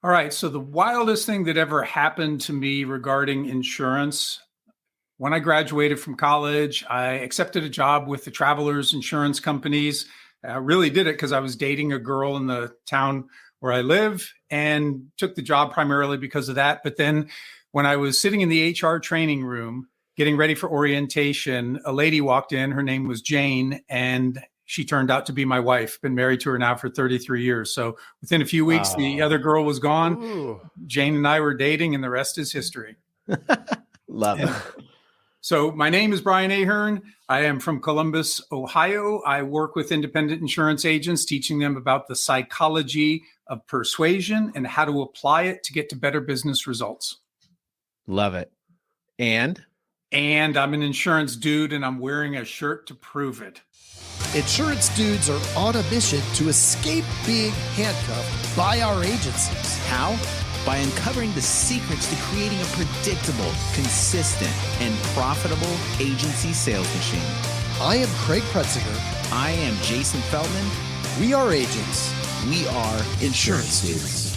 All right. So the wildest thing that ever happened to me regarding insurance, when I graduated from college, I accepted a job with the Travelers Insurance Companies. I really did it because I was dating a girl in the town where I live and took the job primarily because of that. But then when I was sitting in the HR training room, getting ready for orientation, a lady walked in. Her name was Jane, and she turned out to be my wife. Been married to her now for 33 years. So within a few weeks, the other girl was gone. Ooh. Jane and I were dating, and the rest is history. Love it. So my name is Brian Ahearn. I am from Columbus, Ohio. I work with independent insurance agents, teaching them about the psychology of persuasion and how to apply it to get to better business results. Love it. And I'm an insurance dude, and I'm wearing a shirt to prove it. Insurance dudes are on a mission to escape being handcuffed by our agencies. How? By uncovering the secrets to creating a predictable, consistent, and profitable agency sales machine. I am Craig Pretzinger. I am Jason Feldman. We are agents. We are insurance dudes.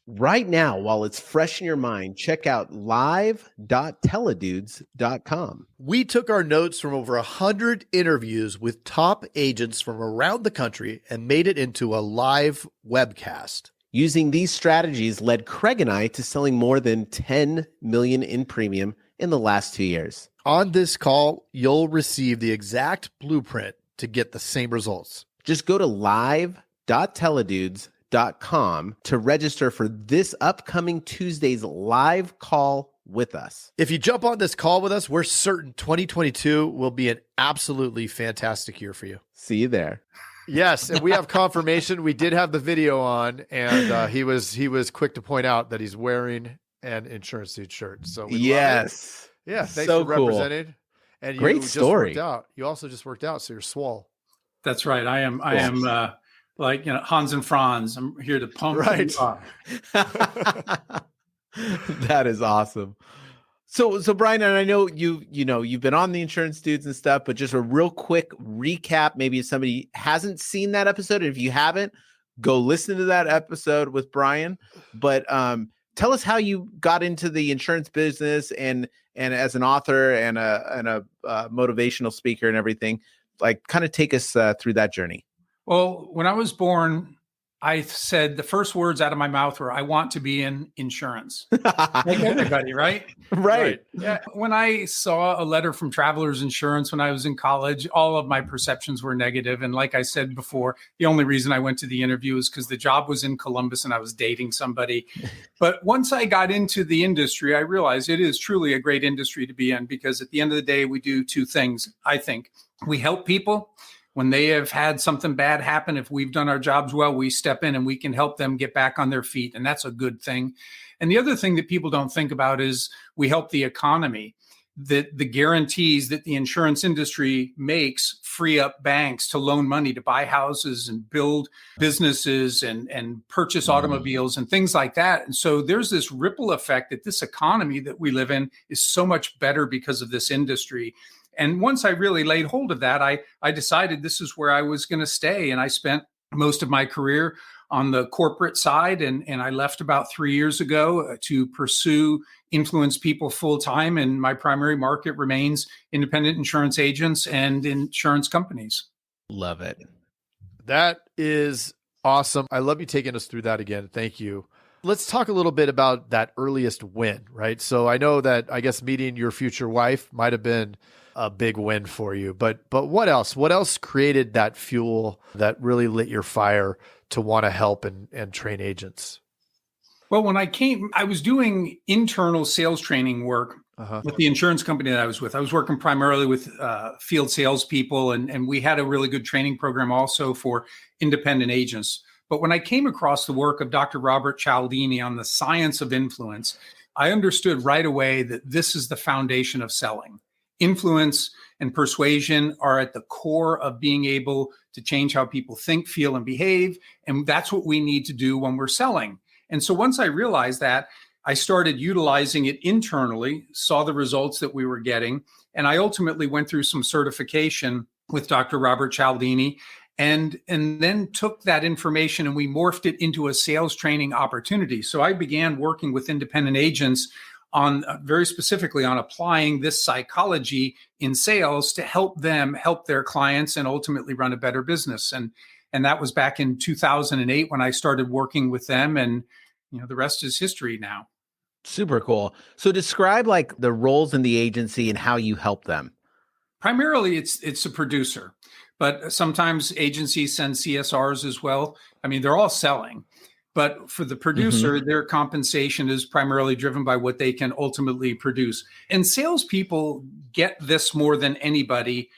right now, while it's fresh in your mind, check out live.teledudes.com. We took our notes from over 100 interviews with top agents from around the country and made it into a live webcast. Using these strategies led Craig and I to selling more than $10 million in premium in the last 2 years. On this call, you'll receive the exact blueprint to get the same results. Just go to live.teledudes.com to register for this upcoming Tuesday's live call with us. If you jump on this call with us, we're certain 2022 will be an absolutely fantastic year for you. See you there. Yes, and we have confirmation. We did have the video on, and he was quick to point out that he's wearing an insurance suit shirt. So we yes. Yeah, thanks so for cool. representing. And you Great just story. worked out. You also just worked out, so you're swole. That's right. I am like, Hans and Franz. I'm here to pump Right. you up. That is awesome. So Brian, and I know you've been on the Insurance Dudes and stuff, but just a real quick recap, maybe if somebody hasn't seen that episode, and if you haven't, go listen to that episode with Brian. But tell us how you got into the insurance business and as an author and a motivational speaker and everything. Like, kind of take us through that journey. Well, when I was born, I said the first words out of my mouth were, I want to be in insurance. Like everybody, right? Right. Yeah. When I saw a letter from Travelers Insurance when I was in college, all of my perceptions were negative. And like I said before, the only reason I went to the interview is because the job was in Columbus and I was dating somebody. But once I got into the industry, I realized it is truly a great industry to be in, because at the end of the day, we do two things, I think. We help people. When they have had something bad happen, if we've done our jobs well, we step in and we can help them get back on their feet. And that's a good thing. And the other thing that people don't think about is we help the economy. That the guarantees that the insurance industry makes free up banks to loan money to buy houses and build businesses and purchase automobiles and things like that. And so there's this ripple effect that this economy that we live in is so much better because of this industry. And once I really laid hold of that, I decided this is where I was going to stay. And I spent most of my career on the corporate side. And I left about 3 years ago to pursue influence people full time. And my primary market remains independent insurance agents and insurance companies. Love it. That is awesome. I love you taking us through that again. Thank you. Let's talk a little bit about that earliest win, right? So I know that, I guess, meeting your future wife might have been a big win for you, but what else? What else created that fuel that really lit your fire to want to help and train agents? Well, when I came, I was doing internal sales training work with the insurance company that I was with. I was working primarily with field salespeople, and we had a really good training program also for independent agents. But when I came across the work of Dr. Robert Cialdini on the science of influence, I understood right away that this is the foundation of selling. Influence and persuasion are at the core of being able to change how people think, feel, and behave. And that's what we need to do when we're selling. And so once I realized that, I started utilizing it internally, saw the results that we were getting, and I ultimately went through some certification with Dr. Robert Cialdini. and then took that information and we morphed it into a sales training opportunity. So I began working with independent agents on very specifically on applying this psychology in sales to help them help their clients and ultimately run a better business. And that was back in 2008 when I started working with them, and the rest is history now. Super cool. So describe like the roles in the agency and how you help them. Primarily, it's a producer, but sometimes agencies send CSRs as well. I mean, they're all selling, but for the producer, their compensation is primarily driven by what they can ultimately produce. And salespeople get this more than anybody.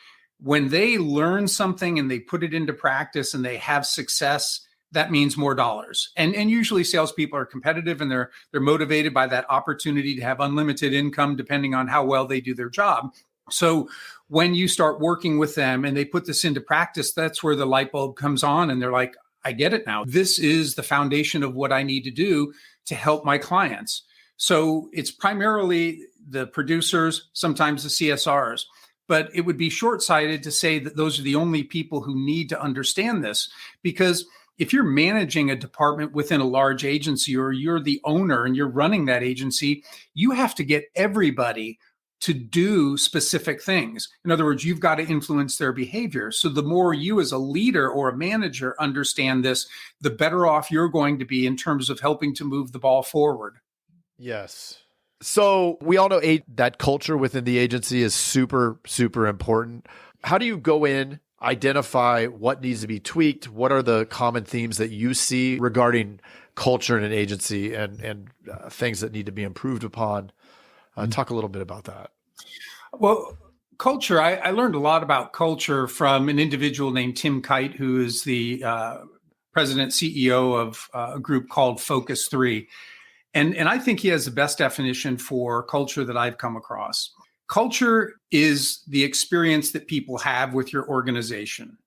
When they learn something and they put it into practice and they have success, that means more dollars. And usually salespeople are competitive and they're motivated by that opportunity to have unlimited income depending on how well they do their job. So when you start working with them and they put this into practice, that's where the light bulb comes on and they're like, I get it now. This is the foundation of what I need to do to help my clients. So it's primarily the producers, sometimes the CSRs, but it would be short-sighted to say that those are the only people who need to understand this, because if you're managing a department within a large agency or you're the owner and you're running that agency, you have to get everybody to do specific things. In other words, you've got to influence their behavior. So the more you as a leader or a manager understand this, the better off you're going to be in terms of helping to move the ball forward. Yes. So we all know that culture within the agency is super, super important. How do you go in, identify what needs to be tweaked? What are the common themes that you see regarding culture in an agency and things that need to be improved upon? Talk a little bit about that. Well, culture, I learned a lot about culture from an individual named Tim Kite, who is the president, CEO of a group called Focus 3. And I think he has the best definition for culture that I've come across. Culture is the experience that people have with your organization.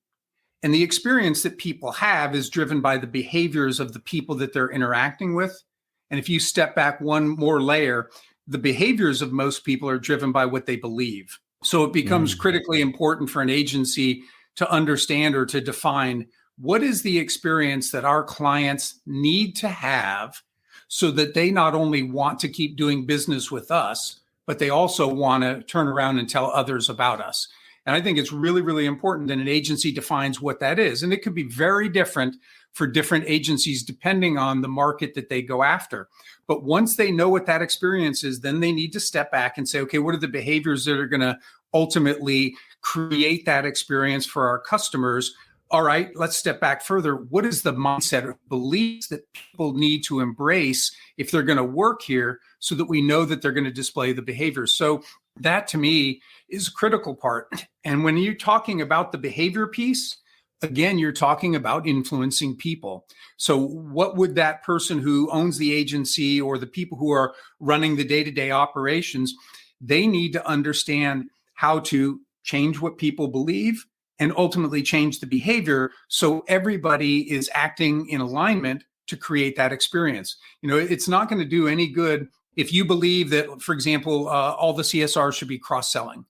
And the experience that people have is driven by the behaviors of the people that they're interacting with. And if you step back one more layer, the behaviors of most people are driven by what they believe. So it becomes critically important for an agency to understand or to define what is the experience that our clients need to have so that they not only want to keep doing business with us, but they also want to turn around and tell others about us. And I think it's really, really important that an agency defines what that is. And it could be very different for different agencies depending on the market that they go after. But once they know what that experience is, then they need to step back and say, okay, what are the behaviors that are going to ultimately create that experience for our customers? All right, let's step back further. What is the mindset or beliefs that people need to embrace if they're going to work here so that we know that they're going to display the behaviors? So that to me is a critical part. And when you're talking about the behavior piece, again, you're talking about influencing people. So what would that person who owns the agency or the people who are running the day-to-day operations, they need to understand how to change what people believe and ultimately change the behavior so everybody is acting in alignment to create that experience. It's not going to do any good if you believe that, for example, all the CSRs should be cross-selling.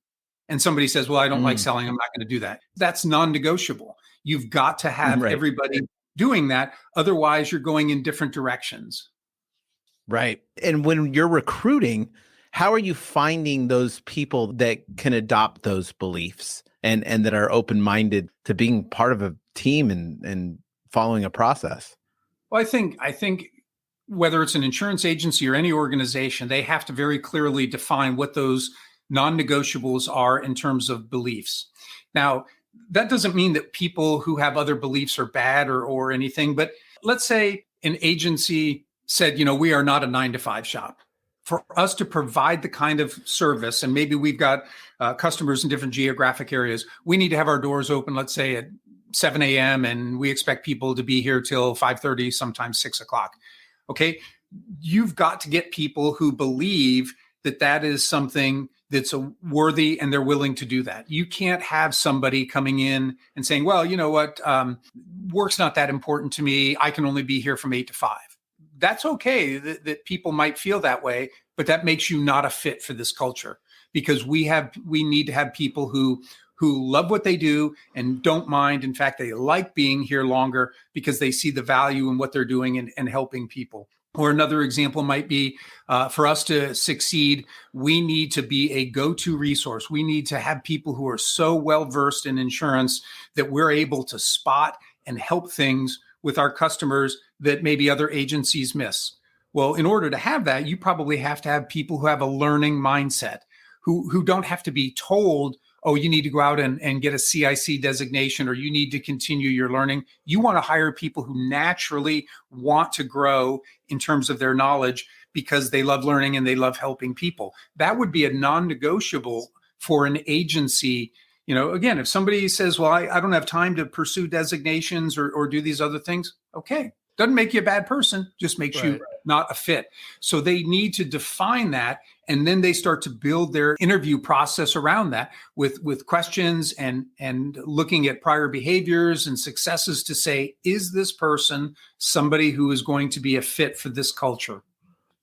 And somebody says, well, I don't like selling, I'm not going to do that. That's non-negotiable. You've got to have everybody doing that. Otherwise, you're going in different directions. Right. And when you're recruiting, how are you finding those people that can adopt those beliefs and that are open-minded to being part of a team and following a process? Well, I think whether it's an insurance agency or any organization, they have to very clearly define what those non-negotiables are in terms of beliefs. Now, that doesn't mean that people who have other beliefs are bad or anything, but let's say an agency said, we are not a 9-to-5 shop. For us to provide the kind of service, and maybe we've got customers in different geographic areas, we need to have our doors open, let's say at 7 a.m., and we expect people to be here till 5:30, sometimes 6 o'clock. Okay, you've got to get people who believe that that is something that's worthy and they're willing to do that. You can't have somebody coming in and saying, well, you know what, work's not that important to me. I can only be here from 8 to 5. That's okay that people might feel that way, but that makes you not a fit for this culture, because we need to have people who who love what they do and don't mind. In fact, they like being here longer because they see the value in what they're doing and helping people. Or another example might be for us to succeed, we need to be a go-to resource. We need to have people who are so well-versed in insurance that we're able to spot and help things with our customers that maybe other agencies miss. Well, in order to have that, you probably have to have people who have a learning mindset, who don't have to be told, oh, you need to go out and get a CIC designation, or you need to continue your learning. You want to hire people who naturally want to grow in terms of their knowledge because they love learning and they love helping people. That would be a non-negotiable for an agency. Again, if somebody says, well, I don't have time to pursue designations or do these other things, okay. Doesn't make you a bad person, just makes you not a fit. So they need to define that, and then they start to build their interview process around that with questions and looking at prior behaviors and successes to say, is this person somebody who is going to be a fit for this culture?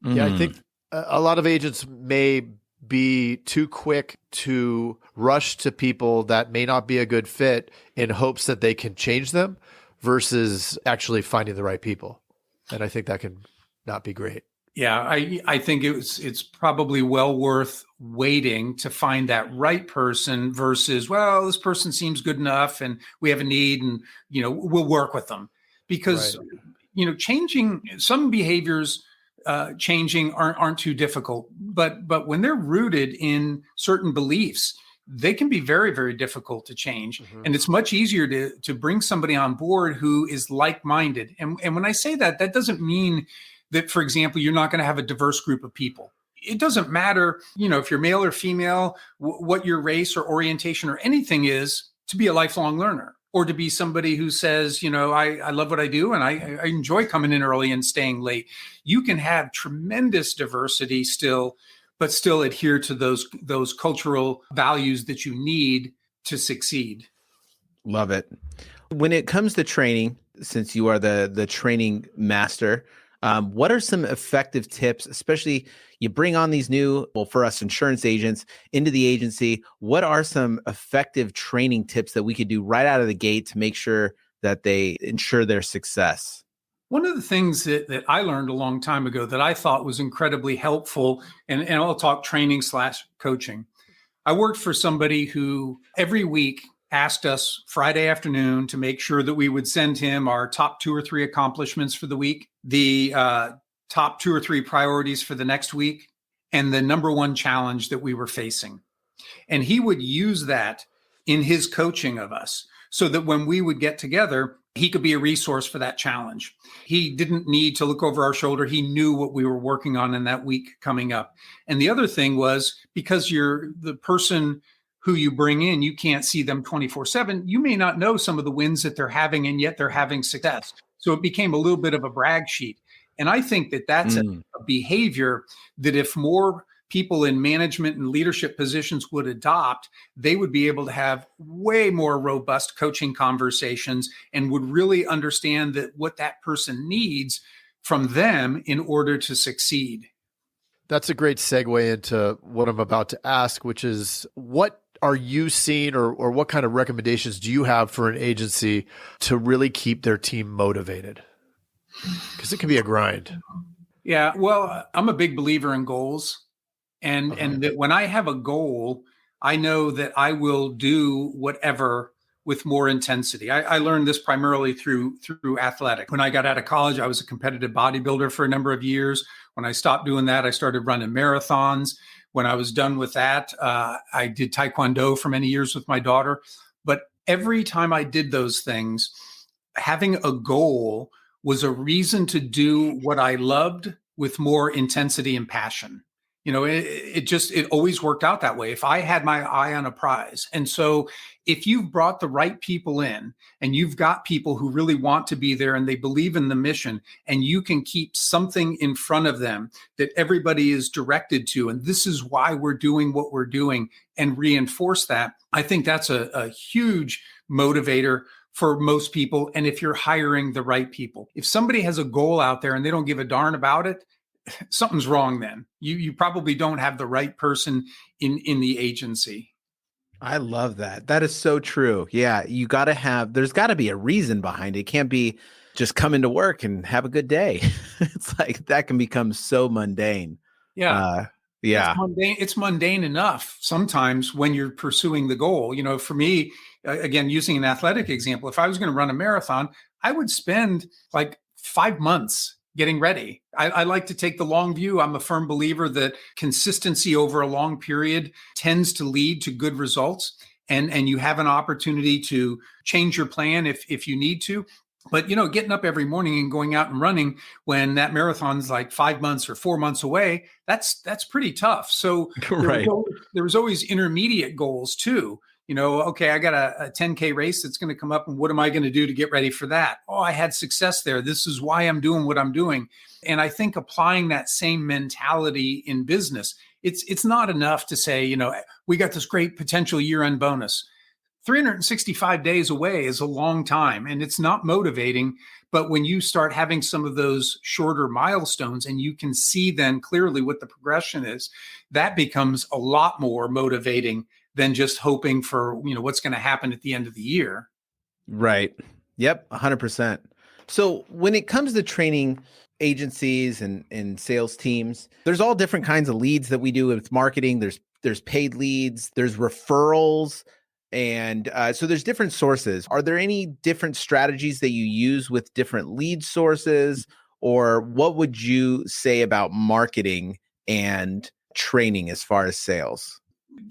Yeah, I think a lot of agents may be too quick to rush to people that may not be a good fit in hopes that they can change them, versus actually finding the right people. And I think that can not be great. Yeah, I think it's probably well worth waiting to find that right person versus, well, this person seems good enough and we have a need and, we'll work with them. Because, changing some behaviors, changing aren't too difficult. But when they're rooted in certain beliefs, they can be very, very difficult to change. Mm-hmm. And it's much easier to bring somebody on board who is like-minded. And when I say that, that doesn't mean that, for example, you're not going to have a diverse group of people. It doesn't matter, if you're male or female, what your race or orientation or anything is, to be a lifelong learner, or to be somebody who says, I love what I do and I enjoy coming in early and staying late. You can have tremendous diversity still, but still adhere to those cultural values that you need to succeed. Love it. When it comes to training, since you are the training master, what are some effective tips, especially you bring on these new, for us insurance agents into the agency, what are some effective training tips that we could do right out of the gate to make sure that they ensure their success? One of the things that I learned a long time ago that I thought was incredibly helpful, and I'll talk training/coaching. I worked for somebody who every week asked us Friday afternoon to make sure that we would send him our top 2 or 3 accomplishments for the week, the top 2 or 3 priorities for the next week, and the number one challenge that we were facing. And he would use that in his coaching of us so that when we would get together, he could be a resource for that challenge. He didn't need to look over our shoulder. He knew what we were working on in that week coming up. And the other thing was, because you're the person who you bring in, you can't see them 24/7. You may not know some of the wins that they're having, and yet they're having success. So it became a little bit of a brag sheet. And I think that that's a behavior that if more people in management and leadership positions would adopt, they would be able to have way more robust coaching conversations and would really understand that what that person needs from them in order to succeed. That's a great segue into what I'm about to ask, which is, what are you seeing or what kind of recommendations do you have for an agency to really keep their team motivated? Because it can be a grind. Yeah, well, I'm a big believer in goals. And that when I have a goal, I know that I will do whatever with more intensity. I learned this primarily through athletic. When I got out of college, I was a competitive bodybuilder for a number of years. When I stopped doing that, I started running marathons. When I was done with that, I did Taekwondo for many years with my daughter. But every time I did those things, having a goal was a reason to do what I loved with more intensity and passion. It always worked out that way if I had my eye on a prize. And so if you've brought the right people in and you've got people who really want to be there and they believe in the mission, and you can keep something in front of them that everybody is directed to, and this is why we're doing what we're doing, and reinforce that, I think that's a huge motivator for most people. And if you're hiring the right people, if somebody has a goal out there and they don't give a darn about it, something's wrong then. You probably don't have the right person in the agency. I love that. That is so true. Yeah, there's got to be a reason behind it. It can't be just come into work and have a good day. It's like that can become so mundane. Yeah. Uh, yeah. It's mundane enough sometimes when you're pursuing the goal. For me, again, using an athletic example, if I was going to run a marathon, I would spend like 5 months getting ready. I like to take the long view. I'm a firm believer that consistency over a long period tends to lead to good results. And you have an opportunity to change your plan if you need to. But getting up every morning and going out and running when that marathon's like 5 months or 4 months away, that's pretty tough. So Right. there was always intermediate goals too. Okay, I got a 10K race that's going to come up, and what am I going to do to get ready for that? Oh, I had success there. This is why I'm doing what I'm doing. And I think applying that same mentality in business, it's not enough to say, we got this great potential year-end bonus. 365 days away is a long time, and it's not motivating. But when you start having some of those shorter milestones and you can see then clearly what the progression is, that becomes a lot more motivating than just hoping for, what's going to happen at the end of the year. Right. Yep. 100%. So when it comes to training agencies and sales teams, there's all different kinds of leads that we do with marketing. There's paid leads, there's referrals. And so there's different sources. Are there any different strategies that you use with different lead sources? Or what would you say about marketing and training as far as sales?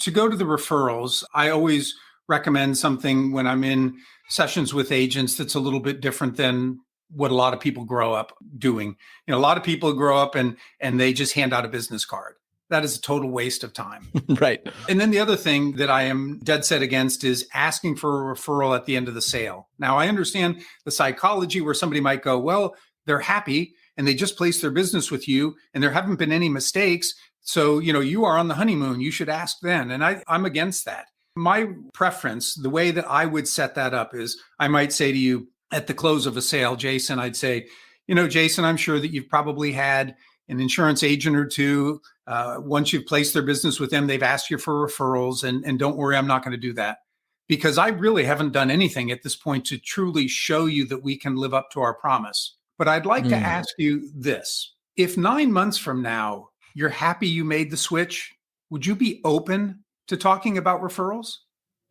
To go to the referrals, I always recommend something when I'm in sessions with agents that's a little bit different than what a lot of people grow up doing. A lot of people grow up and they just hand out a business card. That is a total waste of time. Right. And then the other thing that I am dead set against is asking for a referral at the end of the sale. Now, I understand the psychology where somebody might go, well, they're happy and they just placed their business with you and there haven't been any mistakes. So, you are on the honeymoon. You should ask then. And I'm against that. My preference, the way that I would set that up is I might say to you at the close of a sale, Jason, I'd say, Jason, I'm sure that you've probably had an insurance agent or two. Once you've placed their business with them, they've asked you for referrals. And don't worry, I'm not going to do that because I really haven't done anything at this point to truly show you that we can live up to our promise. But I'd like to ask you this. If 9 months from now, you're happy you made the switch, would you be open to talking about referrals?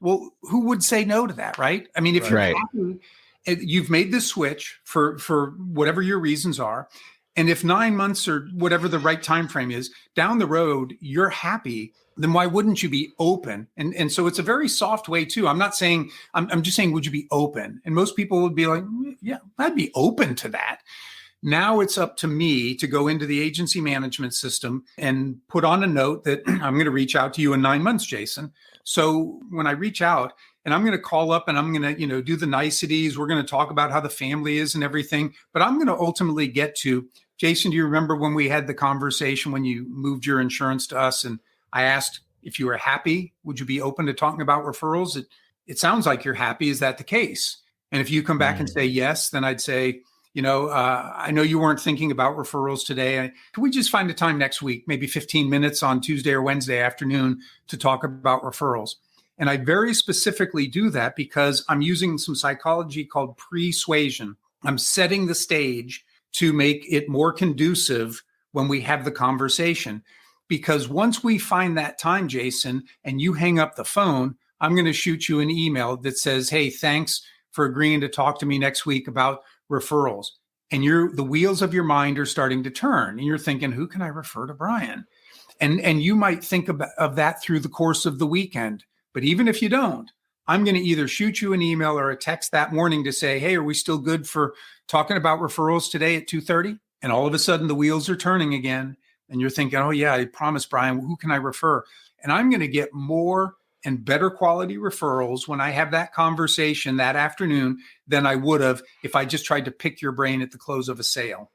Well, who would say no to that, right? I mean, if you're happy, you've made this switch for whatever your reasons are. And if 9 months or whatever the right time frame is down the road, you're happy, then why wouldn't you be open? And so it's a very soft way too. I'm not saying, I'm just saying, would you be open? And most people would be like, yeah, I'd be open to that. Now it's up to me to go into the agency management system and put on a note that I'm going to reach out to you in 9 months, Jason. So when I reach out and I'm going to call up and I'm going to, do the niceties, we're going to talk about how the family is and everything, but I'm going to ultimately get to, Jason, do you remember when we had the conversation when you moved your insurance to us and I asked if you were happy, would you be open to talking about referrals? It sounds like you're happy. Is that the case? And if you come back and say yes, then I'd say, I know you weren't thinking about referrals today. Can we just find a time next week, maybe 15 minutes on Tuesday or Wednesday afternoon to talk about referrals? And I very specifically do that because I'm using some psychology called persuasion. I'm setting the stage to make it more conducive when we have the conversation. Because once we find that time, Jason, and you hang up the phone, I'm going to shoot you an email that says, hey, thanks for agreeing to talk to me next week about referrals. And the wheels of your mind are starting to turn and you're thinking, who can I refer to Brian? And you might think of that through the course of the weekend. But even if you don't, I'm going to either shoot you an email or a text that morning to say, hey, are we still good for talking about referrals today at 2:30? And all of a sudden the wheels are turning again. And you're thinking, oh yeah, I promised Brian, who can I refer? And I'm going to get more and better quality referrals when I have that conversation that afternoon than I would have if I just tried to pick your brain at the close of a sale.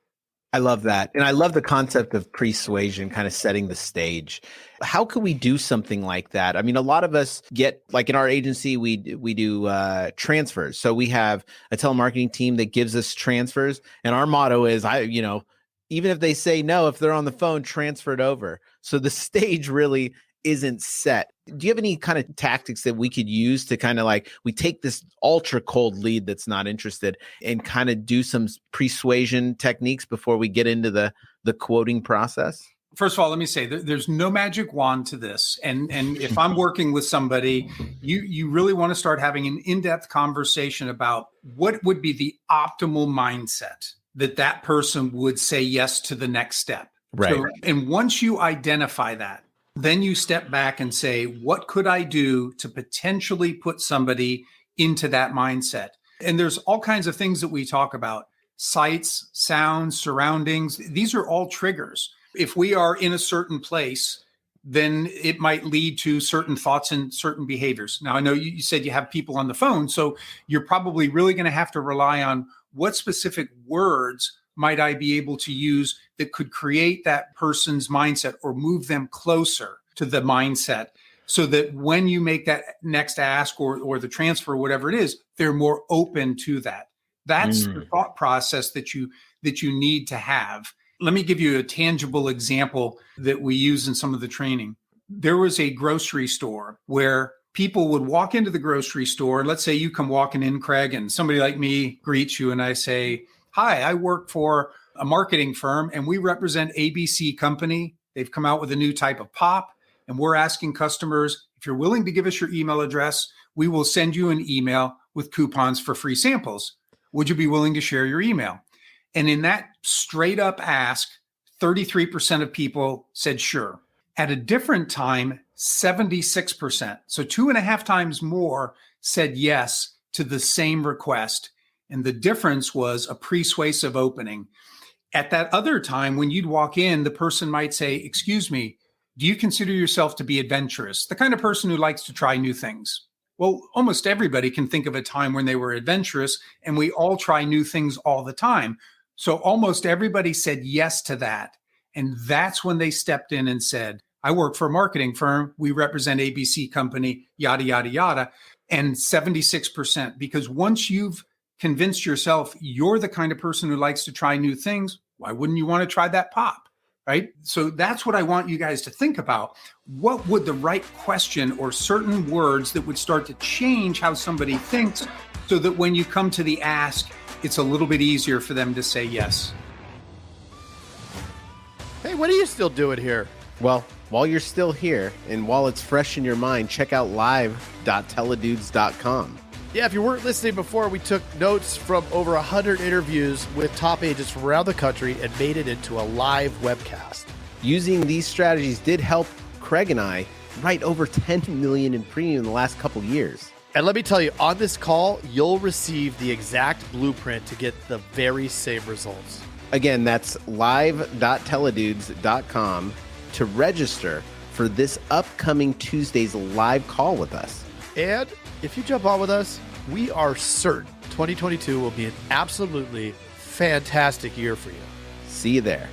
I love that. And I love the concept of persuasion, kind of setting the stage. How can we do something like that? I mean, a lot of us get, like in our agency, we do transfers. So we have a telemarketing team that gives us transfers. And our motto is, even if they say no, if they're on the phone, transfer it over. So the stage really isn't set. Do you have any kind of tactics that we could use to kind of like, we take this ultra cold lead that's not interested and kind of do some persuasion techniques before we get into the quoting process? First of all, let me say there's no magic wand to this. And if I'm working with somebody, you really want to start having an in-depth conversation about what would be the optimal mindset that person would say yes to the next step. Right. So, and once you identify that, then you step back and say, what could I do to potentially put somebody into that mindset? And there's all kinds of things that we talk about: sights, sounds, surroundings. These are all triggers. If we are in a certain place, then it might lead to certain thoughts and certain behaviors. Now, I know you said you have people on the phone, so you're probably really going to have to rely on what specific words might I be able to use that could create that person's mindset or move them closer to the mindset, so that when you make that next ask or the transfer, whatever it is, they're more open to that. That's the thought process that you need to have. Let me give you a tangible example that we use in some of the training. There was a grocery store where people would walk into the grocery store. And let's say you come walking in, Craig, and somebody like me greets you and I say, "Hi, I work for a marketing firm and we represent ABC Company. They've come out with a new type of pop and we're asking customers, if you're willing to give us your email address, we will send you an email with coupons for free samples. Would you be willing to share your email?" And in that straight up ask, 33% of people said sure. At a different time, 76%, so 2.5 times more, said yes to the same request. And the difference was a persuasive opening. At that other time, when you'd walk in, the person might say, "Excuse me, do you consider yourself to be adventurous? The kind of person who likes to try new things?" Well, almost everybody can think of a time when they were adventurous, and we all try new things all the time. So almost everybody said yes to that. And that's when they stepped in and said, "I work for a marketing firm. We represent ABC Company, yada, yada, yada." And 76%, because once you've convinced yourself you're the kind of person who likes to try new things, why wouldn't you want to try that pop? Right? So that's what I want you guys to think about. What would the right question or certain words that would start to change how somebody thinks, so that when you come to the ask, it's a little bit easier for them to say yes. Hey, what are you still doing here? Well, while you're still here and while it's fresh in your mind, check out live.teledudes.com. Yeah, if you weren't listening before, we took notes from over 100 interviews with top agents from around the country and made it into a live webcast. Using these strategies did help Craig and I write over $10 million in premium in the last couple years. And let me tell you, on this call, you'll receive the exact blueprint to get the very same results. Again, that's live.teledudes.com to register for this upcoming Tuesday's live call with us. And if you jump on with us, we are certain 2022 will be an absolutely fantastic year for you. See you there.